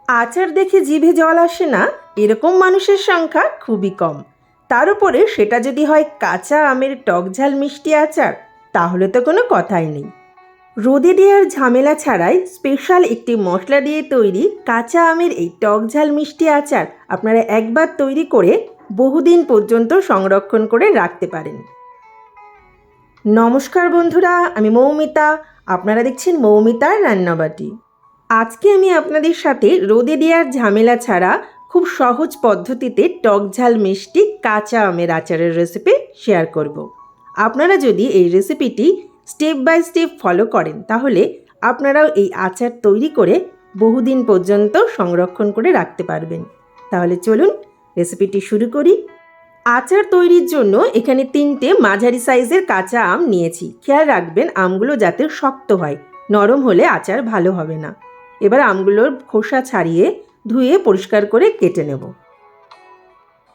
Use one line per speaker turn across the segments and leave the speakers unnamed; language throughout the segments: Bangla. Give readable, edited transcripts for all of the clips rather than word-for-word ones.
আচার দেখে জিভে জল আসে না এরকম মানুষের সংখ্যা খুবই কম। তার উপরে সেটা যদি হয় কাঁচা আমের টকঝাল মিষ্টি আচার, তাহলে তো কোনো কথাই নেই। রোদে দেওয়ার ঝামেলা ছাড়াই স্পেশাল একটি মশলা দিয়ে তৈরি কাঁচা আমের এই টকঝাল মিষ্টি আচার আপনারা একবার তৈরি করে বহুদিন পর্যন্ত সংরক্ষণ করে রাখতে পারেন। নমস্কার বন্ধুরা, আমি মৌমিতা। আপনারা দেখছেন মৌমিতার রান্নাবাটি। আজকে আমি আপনাদের সাথে রোদে দেওয়ার ঝামেলা ছাড়া খুব সহজ পদ্ধতিতে টকঝাল মিষ্টি কাঁচা আমের আচারের রেসিপি শেয়ার করব। আপনারা যদি এই রেসিপিটি স্টেপ বাই স্টেপ ফলো করেন তাহলে আপনারাও এই আচার তৈরি করে বহুদিন পর্যন্ত সংরক্ষণ করে রাখতে পারবেন। তাহলে চলুন রেসিপিটি শুরু করি। আচার তৈরির জন্য এখানে 3টে মাঝারি সাইজের কাঁচা আম নিয়েছি। খেয়াল রাখবেন আমগুলো যাতে শক্ত হয়, নরম হলে আচার ভালো হবে না। এবার আমগুলোর খোসা ছাড়িয়ে ধুয়ে পরিষ্কার করে কেটে নেব।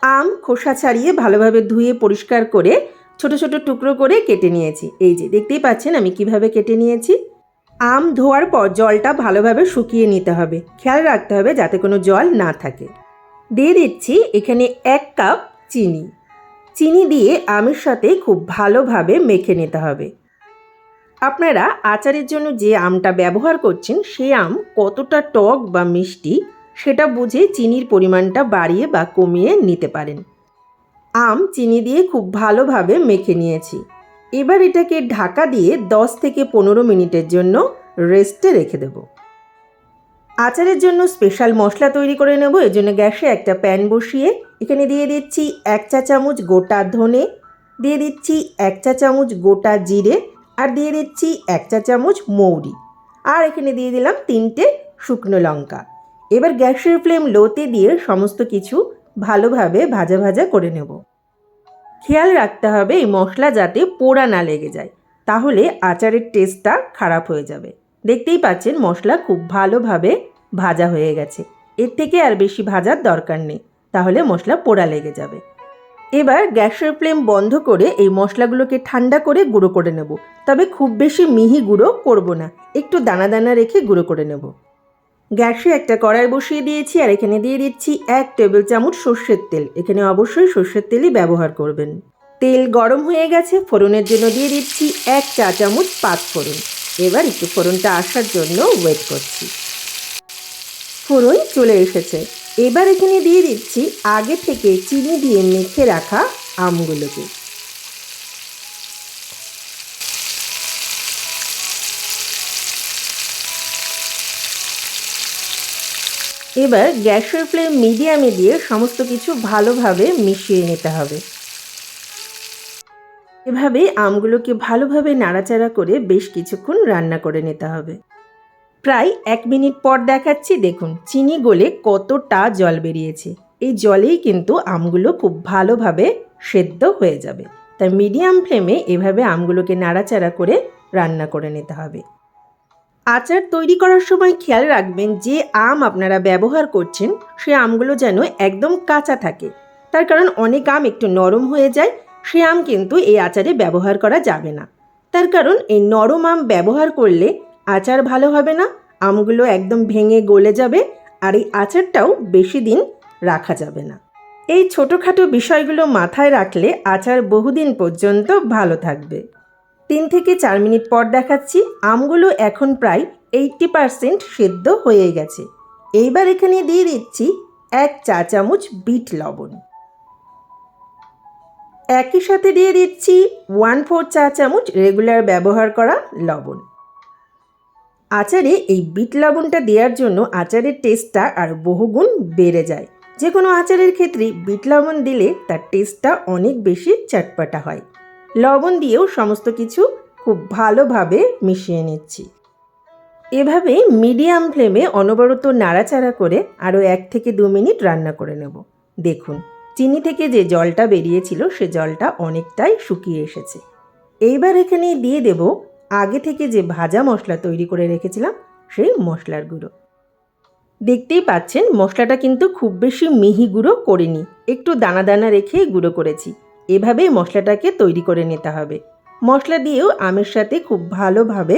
আম খোসা ছাড়িয়ে ভালোভাবে ধুয়ে পরিষ্কার করে ছোট ছোট টুকরো করে কেটে নিয়েছি। এই যে দেখতেই পাচ্ছেন আমি কিভাবে কেটে নিয়েছি। আম ধোয়ার পর জলটা ভালোভাবে শুকিয়ে নিতে হবে। খেয়াল রাখতে হবে যাতে কোনো জল না থাকে। দিয়ে দিচ্ছি এখানে 1 কাপ চিনি। চিনি দিয়ে আমের সাথে খুব ভালোভাবে মেখে নিতে হবে। আপনারা আচারের জন্য যে আমটা ব্যবহার করছেন সেই আম কতটা টক বা মিষ্টি সেটা বুঝে চিনির পরিমাণটা বাড়িয়ে বা কমিয়ে নিতে পারেন। আম চিনি দিয়ে খুব ভালোভাবে মেখে নিয়েছি। এবার এটাকে ঢাকা দিয়ে 10 থেকে 15 মিনিটের জন্য রেস্টে রেখে দেব। আচারের জন্য স্পেশাল মশলা তৈরি করে নেব। এজন্য গ্যাসে একটা প্যান বসিয়ে এখানে দিয়ে দিচ্ছি 1 চা চামচ গোটা ধনে, দিয়ে দিচ্ছি 1 চা চামচ গোটা জিরে, আর দিয়ে দিচ্ছি 1 চা চামচ মৌরি, আর এখানে দিয়ে দিলাম 3টে শুকনো লঙ্কা। এবার গ্যাসের ফ্লেম লোতে দিয়ে সমস্ত কিছু ভালোভাবে ভাজা ভাজা করে নেব। খেয়াল রাখতে হবে এই মশলা যাতে পোড়া না লেগে যায়, তাহলে আচারের টেস্টটা খারাপ হয়ে যাবে। দেখতেই পাচ্ছেন মশলা খুব ভালোভাবে ভাজা হয়ে গেছে। এর থেকে আর বেশি ভাজার দরকার নেই, তাহলে মশলা পোড়া লেগে যাবে। এবার গ্যাসের ফ্লেম বন্ধ করে এই মশলাগুলোকে ঠান্ডা করে গুঁড়ো করে নেব। তবে খুব বেশি মিহি গুঁড়ো করব না, একটু দানা দানা রেখে গুঁড়ো করে নেব। গ্যাসে একটা কড়াই বসিয়ে দিয়েছি আর এখানে দিয়ে দিচ্ছি 1 টেবিল চামচ সর্ষের তেল। এখানে অবশ্যই সর্ষের তেলই ব্যবহার করবেন। তেল গরম হয়ে গেছে, ফোড়নের জন্য দিয়ে দিচ্ছি 1 চা চামচ পাঁচফোড়ন। এবার একটু ফোড়নটা আসার জন্য ওয়েট করছি। ফোড়ন চলে এসেছে। এবার এখানে দিয়ে দিচ্ছি আগে থেকে চিনি দিয়ে মেখে রাখা আমগুলোকে। এবার গ্যাসের ফ্লেম মিডিয়ামে দিয়ে সমস্ত কিছু ভালোভাবে মিশিয়ে নিতে হবে। এভাবে আমগুলোকে ভালোভাবে নাড়াচাড়া করে বেশ কিছুক্ষণ রান্না করে নিতে হবে। প্রায় 1 মিনিট পর দেখাচ্ছি, দেখুন চিনি গলে কতটা জল বেরিয়েছে। এই জলেই কিন্তু আমগুলো খুব ভালোভাবে সেদ্ধ হয়ে যাবে। তাই মিডিয়াম ফ্লেমে এভাবে আমগুলোকে নাড়াচাড়া করে রান্না করে নিতে হবে। আচার তৈরি করার সময় খেয়াল রাখবেন যে আম আপনারা ব্যবহার করছেন সে আমগুলো যেন একদম কাঁচা থাকে। তার কারণ অনেক আম একটু নরম হয়ে যায়, সে আম কিন্তু এই আচারে ব্যবহার করা যাবে না। তার কারণ এই নরম আম ব্যবহার করলে আচার ভালো হবে না, আমগুলো একদম ভেঙে গলে যাবে, আর এই আচারটাও বেশি দিন রাখা যাবে না। এই ছোটোখাটো বিষয়গুলো মাথায় রাখলে আচার বহুদিন পর্যন্ত ভালো থাকবে। 3 থেকে 4 মিনিট পর দেখাচ্ছি, আমগুলো এখন প্রায় 80% সেদ্ধ হয়ে গেছে। এইবার এখানে দিয়ে দিচ্ছি 1 চা চামচ বিট লবণ। একই সাথে দিয়ে দিচ্ছি 1/4 চা চামচ রেগুলার ব্যবহার করা লবণ। আচারে এই বিট লবণটা দেওয়ার জন্য আচারের টেস্টটা আর বহুগুণ বেড়ে যায়। যে কোনো আচারের ক্ষেত্রে বিট লবণ দিলে তার টেস্টটা অনেক বেশি চটপটা হয়। লবণ দিয়েও সমস্ত কিছু খুব ভালোভাবে মিশিয়ে নিচ্ছি। এভাবে মিডিয়াম ফ্লেমে অনবরত নাড়াচাড়া করে আরও 1 থেকে 2 মিনিট রান্না করে নেব। দেখুন চিনি থেকে যে জলটা বেরিয়েছিল সে জলটা অনেকটাই শুকিয়ে এসেছে। এইবার এখানে দিয়ে দেব আগে থেকে যে ভাজা মশলা তৈরি করে রেখেছিলাম সেই মশলার গুঁড়ো। দেখতেই পাচ্ছেন মশলাটা কিন্তু খুব বেশি মিহি গুঁড়ো করিনি, একটু দানা দানা রেখে গুঁড়ো করেছি। এভাবেই মশলাটাকে তৈরি করে নিতে হবে। মশলা দিয়েও আমের সাথে খুব ভালোভাবে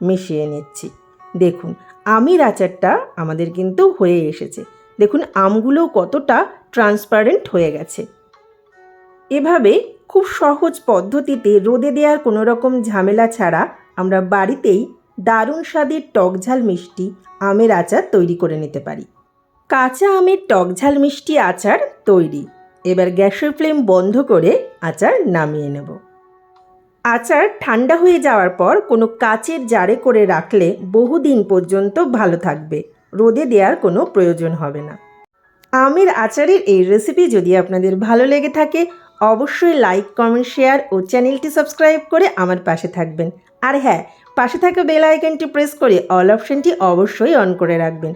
মিশিয়ে নিচ্ছি। দেখুন আমের আচারটা আমাদের কিন্তু হয়ে এসেছে। দেখুন আমগুলো কতটা ট্রান্সপারেন্ট হয়ে গেছে। এভাবে খুব সহজ পদ্ধতিতে রোদে দেওয়ার কোনো রকম ঝামেলা ছাড়া আমরা বাড়িতেই দারুণ স্বাদের টকঝাল মিষ্টি আমের আচার তৈরি করে নিতে পারি। কাঁচা আমের টকঝাল মিষ্টি আচার তৈরি। এবার গ্যাসের ফ্লেম বন্ধ করে আচার নামিয়ে নেব। আচার ঠান্ডা হয়ে যাওয়ার পর কোনো কাচের জারে করে রাখলে বহুদিন পর্যন্ত ভালো থাকবে, রোদে দেওয়ার কোনো প্রয়োজন হবে না। আমের আচারের এই রেসিপি যদি আপনাদের ভালো লেগে থাকে অবশ্যই লাইক, কমেন্ট, শেয়ার ও চ্যানেলটি সাবস্ক্রাইব করে আমার পাশে থাকবেন। আর হ্যাঁ, পাশে থাকা বেল আইকনটি প্রেস করে অল অপশনটি অবশ্যই অন করে রাখবেন।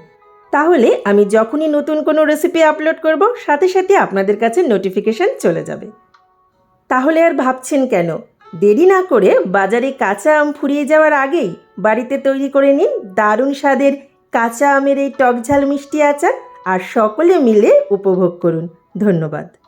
তাহলে আমি যখনই নতুন কোনো রেসিপি আপলোড করব সাথে সাথে আপনাদের কাছে নোটিফিকেশান চলে যাবে। তাহলে আর ভাবছেন কেন, দেরি না করে বাজারে কাঁচা আম ফুরিয়ে যাওয়ার আগেই বাড়িতে তৈরি করে নিন দারুণ স্বাদের কাঁচা আমের এই টকঝাল মিষ্টি আচার আর সকলে মিলে উপভোগ করুন। ধন্যবাদ।